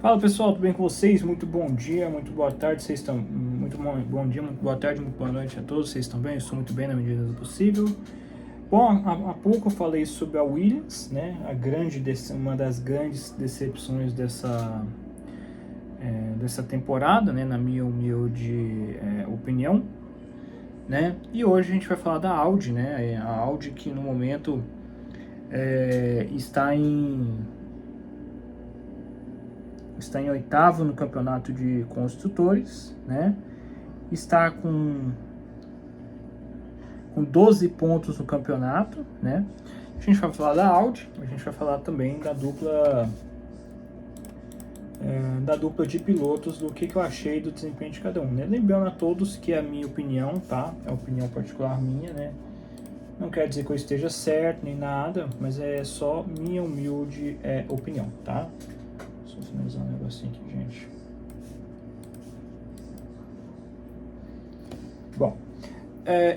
Fala pessoal, tudo bem com vocês? Muito bom dia, muito boa tarde, vocês estão. Muito bom dia, muito boa tarde, muito boa noite a todos, vocês estão bem? Eu estou muito bem na medida do possível. Bom, há pouco eu falei sobre a Williams, né? Uma das grandes decepções dessa temporada, né? Na minha humilde opinião, né? E hoje a gente vai falar da Audi, né? A Audi que no momento está em oitavo no campeonato de construtores, né? Está com 12 pontos no campeonato, né? A gente vai falar da Audi, a gente vai falar também da dupla de pilotos, do que eu achei do desempenho de cada um, né? Lembrando a todos que é a minha opinião, tá? É a opinião particular minha, né? Não quer dizer que eu esteja certo nem nada, mas é só minha humilde opinião, tá? Só finalizar um negocinho aqui, gente. Bom,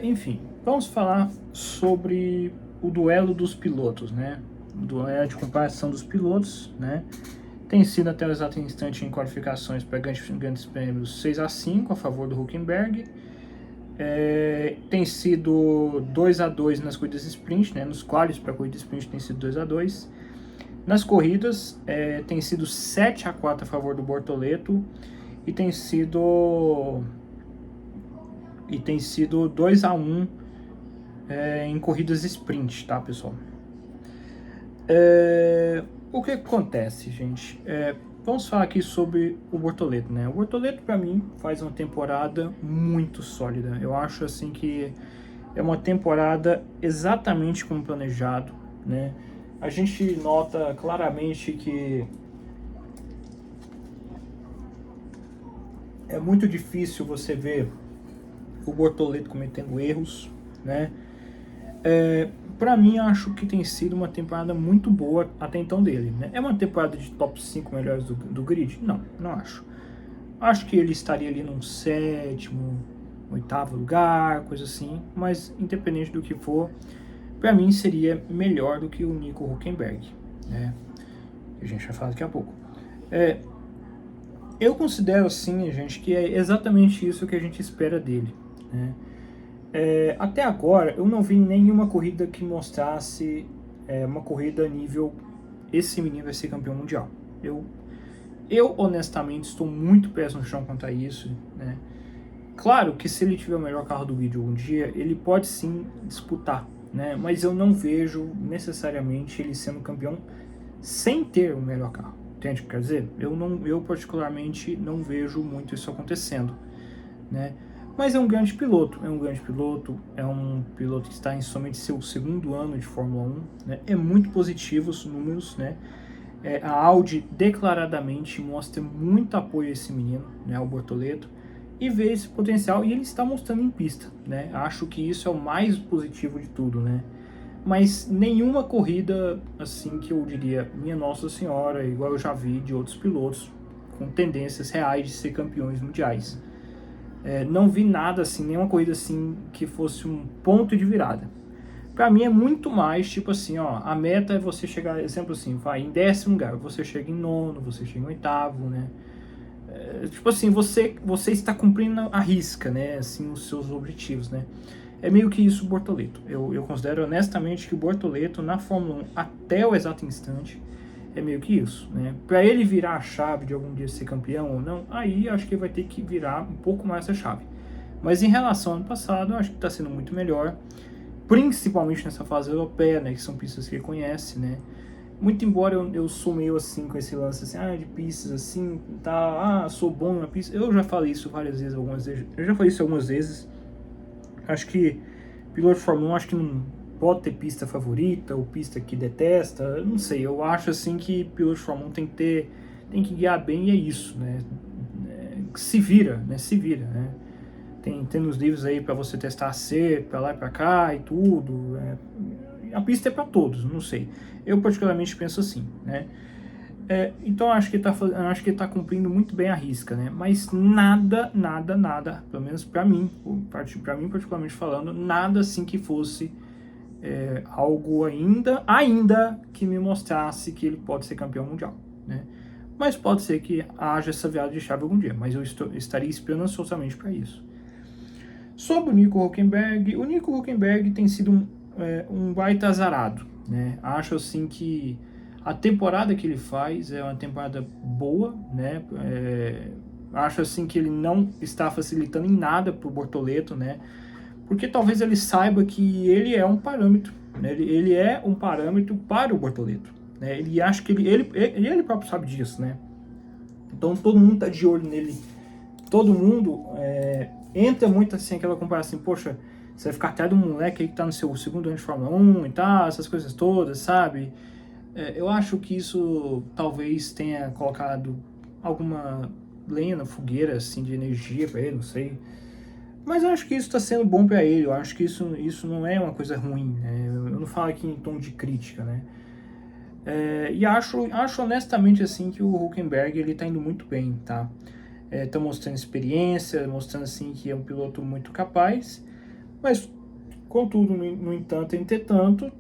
enfim, vamos falar sobre o duelo dos pilotos, né? O duelo de comparação dos pilotos, né? Tem sido até o exato instante em qualificações para grandes prêmios 6-5 a favor do Hülkenberg. Tem sido 2-2 nas corridas sprint, né? Nos qualis para a corrida sprint tem sido 2-2. Nas corridas tem sido 7-4 a favor do Bortoleto e tem sido 2-1 em corridas sprint, tá, pessoal? O que acontece, gente? Vamos falar aqui sobre o Bortoleto, né? O Bortoleto, para mim, faz uma temporada muito sólida. Eu acho, assim, que é uma temporada exatamente como planejado, né? A gente nota claramente que é muito difícil você ver o Bortoleto cometendo erros, né? Para mim, acho que tem sido uma temporada muito boa até então dele, né? É uma temporada de top 5 melhores do grid? Não acho. Acho que ele estaria ali num sétimo, oitavo lugar, coisa assim, mas independente do que for, para mim seria melhor do que o Nico Hülkenberg, né? A gente vai falar daqui a pouco. Eu considero assim, gente, que é exatamente isso que a gente espera dele, né? Até agora eu não vi nenhuma corrida que mostrasse uma corrida nível esse menino vai ser campeão mundial. Eu honestamente estou muito pés no chão quanto a isso, né? Claro que se ele tiver o melhor carro do vídeo algum dia, ele pode sim disputar, né? Mas eu não vejo necessariamente ele sendo campeão sem ter o melhor carro. Entende o que quer dizer? Eu particularmente não vejo muito isso acontecendo, né? Mas é um grande piloto, é um piloto que está em somente seu segundo ano de Fórmula 1, né? É muito positivo os números, né? A Audi declaradamente mostra muito apoio a esse menino, né, ao Bortoleto, e vê esse potencial, e ele está mostrando em pista, né? Acho que isso é o mais positivo de tudo, né? Mas nenhuma corrida, assim, que eu diria, minha Nossa Senhora, igual eu já vi de outros pilotos com tendências reais de ser campeões mundiais. Não vi nada assim, nenhuma corrida assim que fosse um ponto de virada. Pra mim é muito mais tipo assim, ó, a meta é você chegar, exemplo assim, vai em 10º lugar, você chega em nono, você chega em oitavo, né? Tipo assim, você está cumprindo a risca, né, assim, os seus objetivos, né? É meio que isso o Bortoleto. Eu considero honestamente que o Bortoleto na Fórmula 1 até o exato instante é meio que isso, né? Para ele virar a chave de algum dia ser campeão ou não, aí acho que ele vai ter que virar um pouco mais essa chave. Mas em relação ao ano passado, eu acho que está sendo muito melhor, principalmente nessa fase europeia, né? Que são pistas que ele conhece, né? Muito embora eu sou meio assim com esse lance assim, de pistas assim, tá, sou bom na pista. Eu já falei isso várias vezes, algumas vezes. Acho que piloto de Fórmula 1 acho que não pode ter pista favorita ou pista que detesta, eu não sei, eu acho assim que piloto de Fórmula 1 tem que guiar bem e é isso, né? Se vira, né? Tem nos livros aí para você testar acerto, para lá e para cá e tudo. A pista é para todos, não sei. Eu particularmente penso assim, né? Então acho que ele tá cumprindo muito bem a risca, né? Mas nada, pelo menos para mim particularmente falando, nada assim que fosse algo ainda que me mostrasse que ele pode ser campeão mundial, né? mas pode ser que haja essa virada de chave algum dia, mas eu estaria esperando ansiosamente para isso. Sobre o Nico Hülkenberg tem sido um baita azarado, né? Acho assim que a temporada que ele faz é uma temporada boa, né? Acho assim que ele não está facilitando em nada para o Bortoleto, né? Porque talvez ele saiba que ele é um parâmetro, né? Ele é um parâmetro para o Bortoleto, né? Ele acha que ele próprio sabe disso, né? Então todo mundo tá de olho nele, todo mundo entra muito assim aquela comparação, assim, poxa, você vai ficar atrás de um moleque aí que tá no seu segundo ano de Fórmula 1 e tal, essas coisas todas, sabe? Eu acho que isso talvez tenha colocado alguma lenha na fogueira, assim, de energia para ele, não sei. Mas eu acho que isso está sendo bom para ele, eu acho que isso não é uma coisa ruim, né? Eu não falo aqui em tom de crítica, né? E acho honestamente assim que o Hülkenberg ele tá indo muito bem, tá? Tá mostrando experiência, mostrando assim que é um piloto muito capaz, mas contudo, no entanto, entretanto,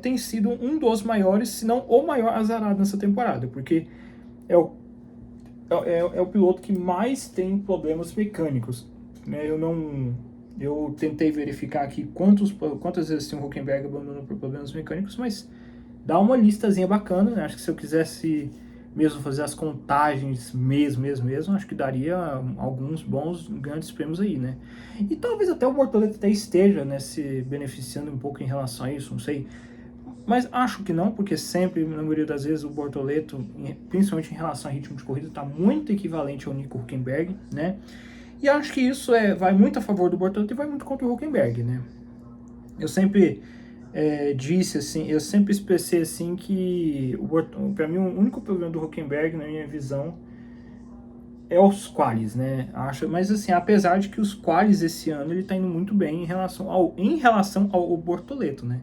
tem sido um dos maiores, se não o maior azarado nessa temporada, porque é o, é o piloto que mais tem problemas mecânicos, né? Eu tentei verificar aqui quantas vezes o Hülkenberg abandonou por problemas mecânicos, mas dá uma listazinha bacana, né? Acho que se eu quisesse mesmo fazer as contagens mesmo, acho que daria alguns bons, grandes prêmios aí, né? E talvez até o Bortoleto até esteja, né, se beneficiando um pouco em relação a isso, não sei. Mas acho que não, porque sempre, na maioria das vezes, o Bortoleto, principalmente em relação a ritmo de corrida, está muito equivalente ao Nico Hülkenberg, né? E acho que isso vai muito a favor do Bortoleto e vai muito contra o Hülkenberg, né? Eu sempre disse assim, eu sempre expressei assim que para mim o único problema do Hülkenberg, na minha visão, é os qualis, né? Mas assim, apesar de que os qualis esse ano ele tá indo muito bem em relação ao Bortoleto, né?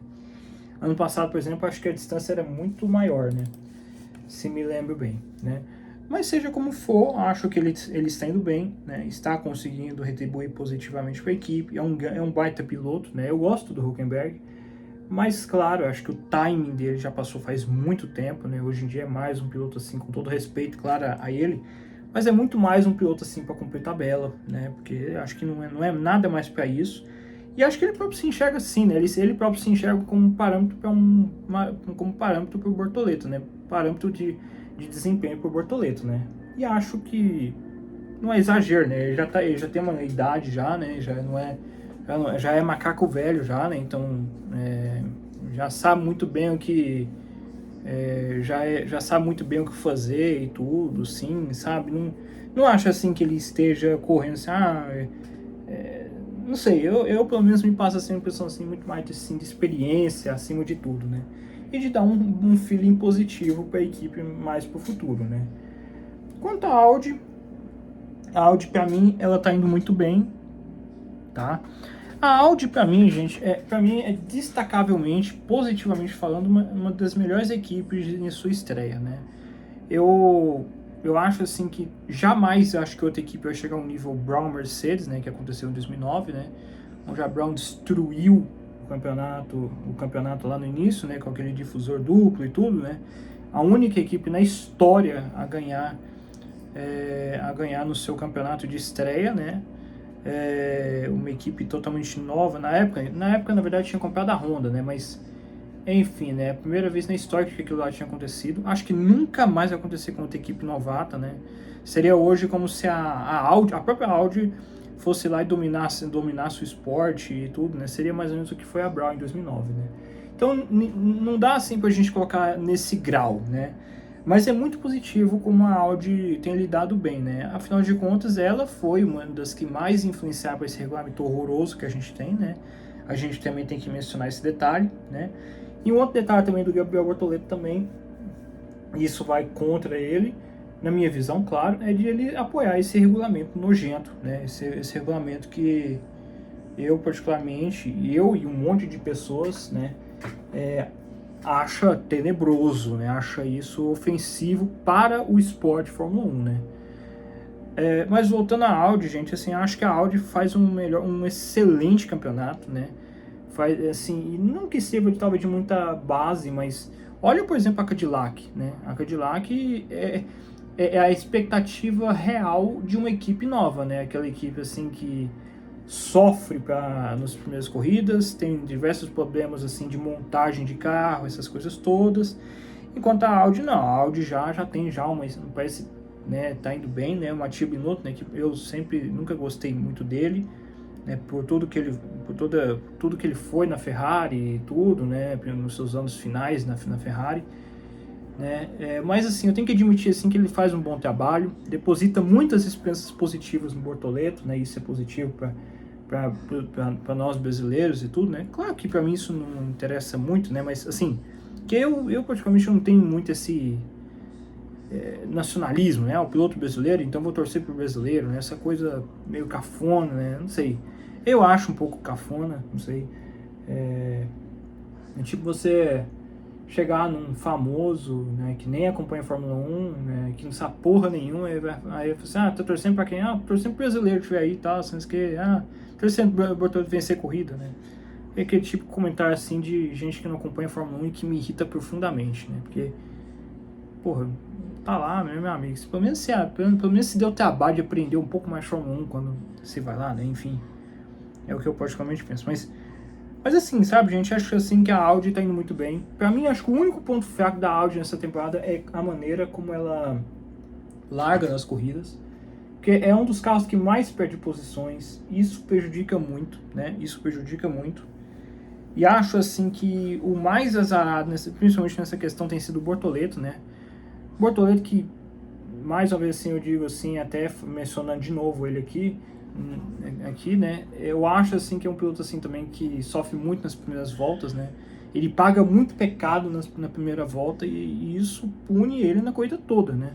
Ano passado, por exemplo, acho que a distância era muito maior, né? Se me lembro bem, né? Mas seja como for, acho que ele está indo bem, né? Está conseguindo retribuir positivamente para a equipe. É um baita piloto, né? Eu gosto do Hülkenberg, mas claro, acho que o timing dele já passou faz muito tempo, né? Hoje em dia é mais um piloto assim, com todo respeito, claro, a ele, mas é muito mais um piloto assim para cumprir tabela, né? Porque acho que não é nada mais para isso. E acho que ele próprio se enxerga assim, né? Ele próprio se enxerga como parâmetro para o Bortoleto, né? Parâmetro de desempenho para o Bortoleto, né? E acho que não é exagero, né? Ele já tem uma idade já, né? Já é macaco velho já, né? Então já sabe muito bem o que já sabe muito bem o que fazer e tudo, sim, sabe? Não acho assim que ele esteja correndo assim, não sei, eu pelo menos me passa assim uma impressão assim, muito mais assim, de experiência acima de tudo, né? E de dar um feeling positivo para a equipe mais para o futuro, né? Quanto à a Audi para mim ela tá indo muito bem, tá? A Audi para mim, gente, para mim é destacavelmente, positivamente falando, uma das melhores equipes em sua estreia, né? Eu acho assim que jamais acho que outra equipe vai chegar ao nível Brown Mercedes, né, que aconteceu em 2009, né, onde a Brown destruiu o campeonato lá no início, né, com aquele difusor duplo e tudo, né, a única equipe na história a ganhar no seu campeonato de estreia, né, uma equipe totalmente nova na época na verdade tinha comprado a Honda, né, mas enfim, né? A primeira vez na história que aquilo lá tinha acontecido. Acho que nunca mais vai acontecer com outra equipe novata, né? Seria hoje como se a própria Audi fosse lá e dominasse o esporte e tudo, né? Seria mais ou menos o que foi a Brown em 2009, né? Então não dá assim pra gente colocar nesse grau, né? Mas é muito positivo como a Audi tem lidado bem, né? Afinal de contas, ela foi uma das que mais influenciaram esse regulamento horroroso que a gente tem, né? A gente também tem que mencionar esse detalhe, né? E um outro detalhe também do Gabriel Bortoleto também, isso vai contra ele, na minha visão, claro, é de ele apoiar esse regulamento nojento, né? Esse regulamento que eu particularmente, eu e um monte de pessoas, né, acha tenebroso, né? Acha isso ofensivo para o esporte Fórmula 1, né? Mas voltando à Audi, gente, assim, acho que a Audi faz um excelente campeonato, né? Faz assim, e não que sirva talvez de muita base, mas olha, por exemplo, a Cadillac, né? A Cadillac é a expectativa real de uma equipe nova, né? Aquela equipe assim que sofre nas primeiras corridas, tem diversos problemas assim de montagem de carro, essas coisas todas. Enquanto a Audi não, a Audi já tem já uma, parece, né, tá indo bem, né? O Mattia Binotto, né, que eu nunca gostei muito dele, né, por tudo que ele tudo que ele foi na Ferrari e tudo, né, nos seus anos finais na Ferrari. Né? Mas assim, eu tenho que admitir assim, que ele faz um bom trabalho, deposita muitas esperanças positivas no Bortoleto, né? Isso é positivo para nós brasileiros e tudo, né? Claro que para mim isso não interessa muito, né? Mas assim, que eu particularmente não tenho muito esse nacionalismo, né? O piloto brasileiro, então vou torcer pro brasileiro, né? Essa coisa meio cafona, né? Não sei. Eu acho um pouco cafona, não sei. É tipo você chegar num famoso, né, que nem acompanha a Fórmula 1, né, que não sabe porra nenhuma, aí fala assim, tá torcendo pra quem? Tô torcendo pro brasileiro que tiver aí e tal, assim, que, torcendo pro Bortoleto vencer a corrida, né. É aquele tipo de comentário, assim, de gente que não acompanha a Fórmula 1 e que me irrita profundamente, né, porque, porra, tá lá, meu amigo, pelo menos se deu o trabalho de aprender um pouco mais Fórmula 1 quando você vai lá, né, enfim, é o que eu particularmente penso, mas assim, sabe, gente, acho assim que a Audi tá indo muito bem. Pra mim, acho que o único ponto fraco da Audi nessa temporada é a maneira como ela larga nas corridas. Porque é um dos carros que mais perde posições. Isso prejudica muito, né? Isso prejudica muito. E acho assim que o mais azarado, principalmente nessa questão, tem sido o Bortoleto, né? Bortoleto que, mais uma vez assim, eu digo assim, até mencionando de novo ele aqui, né, eu acho assim que é um piloto assim também que sofre muito nas primeiras voltas, né, ele paga muito pecado na primeira volta e isso pune ele na corrida toda, né,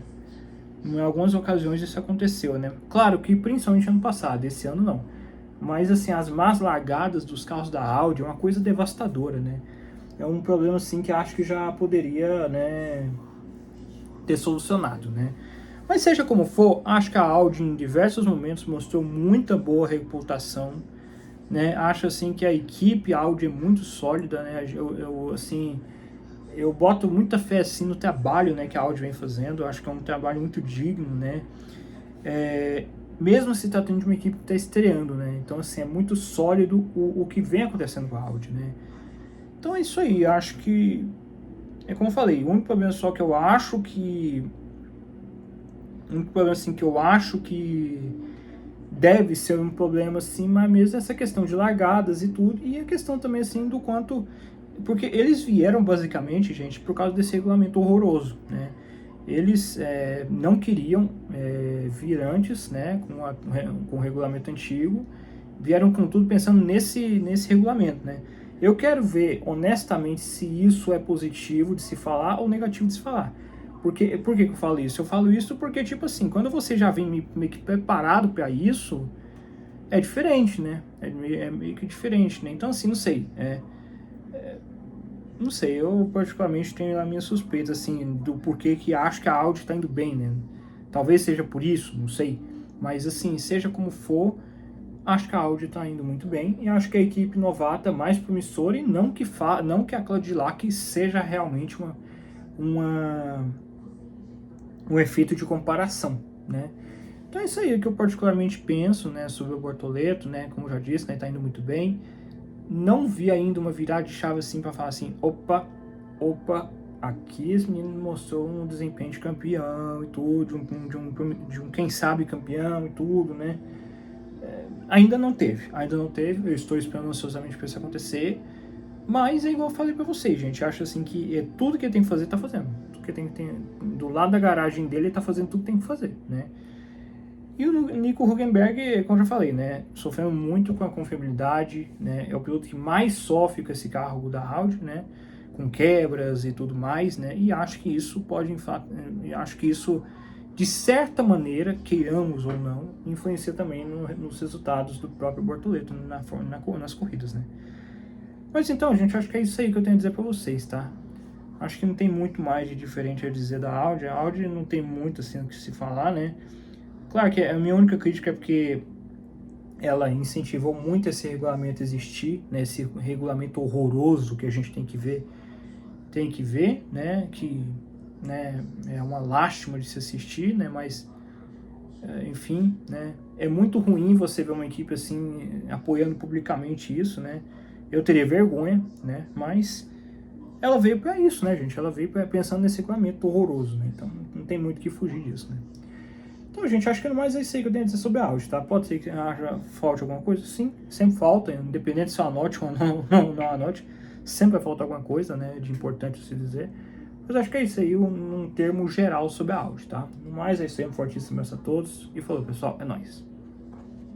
em algumas ocasiões isso aconteceu, né, claro que principalmente ano passado, esse ano não, mas assim, as más largadas dos carros da Audi é uma coisa devastadora, né, é um problema assim que acho que já poderia, né, ter solucionado, né. Mas seja como for, acho que a Audi em diversos momentos mostrou muita boa reputação, né? Acho assim que a equipe Audi é muito sólida, né? Assim, eu boto muita fé assim no trabalho, né, que a Audi vem fazendo. Eu acho que é um trabalho muito digno, né? Mesmo se tratando de uma equipe que está estreando, né? Então assim é muito sólido o que vem acontecendo com a Audi, né? Então é isso aí. Acho que é como eu falei. O único problema só que eu acho que um problema assim que eu acho que deve ser um problema assim, mas mesmo essa questão de largadas e tudo, e a questão também assim do quanto, porque eles vieram basicamente, gente, por causa desse regulamento horroroso, né? Eles não queriam vir antes, né, com o regulamento antigo, vieram com tudo pensando nesse regulamento, né? Eu quero ver honestamente se isso é positivo de se falar ou negativo de se falar. Por que eu falo isso? Eu falo isso porque, tipo assim, quando você já vem meio que preparado para isso, é diferente, né? É meio que diferente, né? Então, assim, não sei. Não sei, eu particularmente tenho a minha suspeita, assim, do porquê que acho que a Audi tá indo bem, né? Talvez seja por isso, não sei. Mas, assim, seja como for, acho que a Audi tá indo muito bem e acho que a equipe novata mais promissora e não que a Cadillac seja realmente um efeito de comparação, né? Então é isso aí que eu particularmente penso, né, sobre o Bortoleto, né, como eu já disse, né, tá indo muito bem. Não vi ainda uma virada de chave assim para falar assim, opa, aqui esse menino mostrou um desempenho de campeão e tudo, de um quem sabe campeão e tudo, né? Ainda não teve, eu estou esperando ansiosamente para isso acontecer, mas é igual eu falei para vocês, gente, acho assim que tudo que ele tem que fazer, tá fazendo. Tudo que tem do lado da garagem dele, ele tá fazendo tudo que tem que fazer, né? E o Nico Hülkenberg, como eu já falei, né, sofrendo muito com a confiabilidade, né, é o piloto que mais sofre com esse carro da Audi, né, com quebras e tudo mais, né, e acho que isso acho que isso, de certa maneira, queiramos ou não, influencia também nos resultados do próprio Bortoleto nas corridas, né. Mas então, gente, acho que é isso aí que eu tenho a dizer para vocês, tá? Acho que não tem muito mais de diferente a dizer da Audi. A Audi não tem muito assim o que se falar, né? Claro que a minha única crítica é porque ela incentivou muito esse regulamento existir, né? Esse regulamento horroroso que a gente tem que ver, né? Que né? É uma lástima de se assistir, né? Mas, enfim, né? É muito ruim você ver uma equipe assim apoiando publicamente isso, né? Eu teria vergonha, né? Mas ela veio para isso, né, gente? Ela veio pensando nesse regulamento horroroso, né? Então não tem muito o que fugir disso, né? Então, gente, acho que no mais é isso aí que eu tenho a dizer sobre a áudio, tá? Pode ser que falte alguma coisa? Sim, sempre falta, independente se eu anote ou não anote, sempre vai faltar alguma coisa, né, de importante se dizer. Mas acho que é isso aí, num termo geral sobre a áudio, tá? No mais é isso aí, um fortíssimo abraço a todos e falou, pessoal, é nóis.